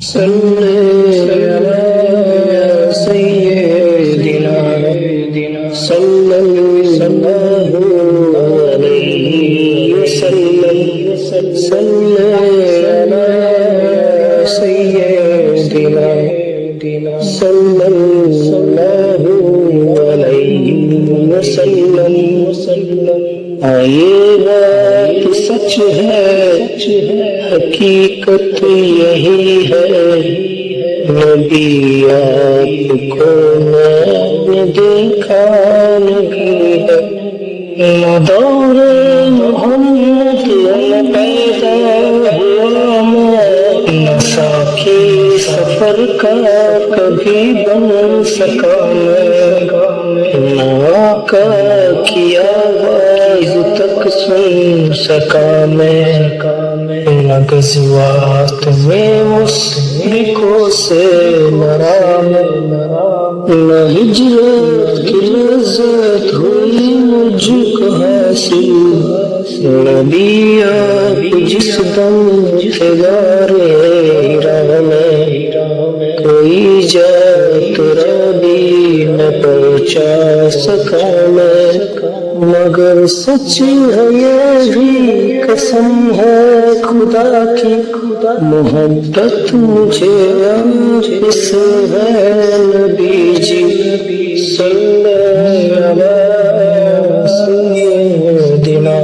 صلی علی سیدنا صلی اللہ علیہ وسلم صلی علی سیدنا صلی اللہ علیہ وسلم یہ بات سچ ہے حقیقت یہی ہے نبی آپ کو میں نے دیکھا نہیں ہے نہ دور محمد پیدا ہوا میں نہ ساکھی سفر کا کبھی بن سکا میں نہ آقا کی آواز تک سن سکا میں نہ غزوات میں مشرکوں سے لڑا نہ ہجرت کی لذت ہوئی مجھ کو حاصل نبی آپ جس دم تھے راہ میں کوئی جات بھی نہ پہنچا سکا میں مگر سچ ہے یہ بھی قسم ہے خدا کی محبت مجھے اس ہے نبی جی صلی علی سیدنا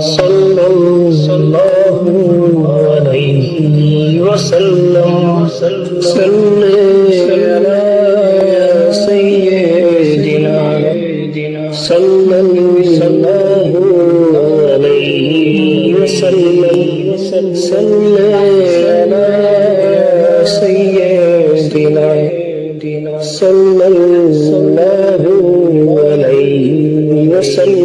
صلی اللہ علیہ وسلم صلی علی سیدنا صلی اللہ علیہ وسلم صلی علی سیدنا صلی اللہ علیہ وسلم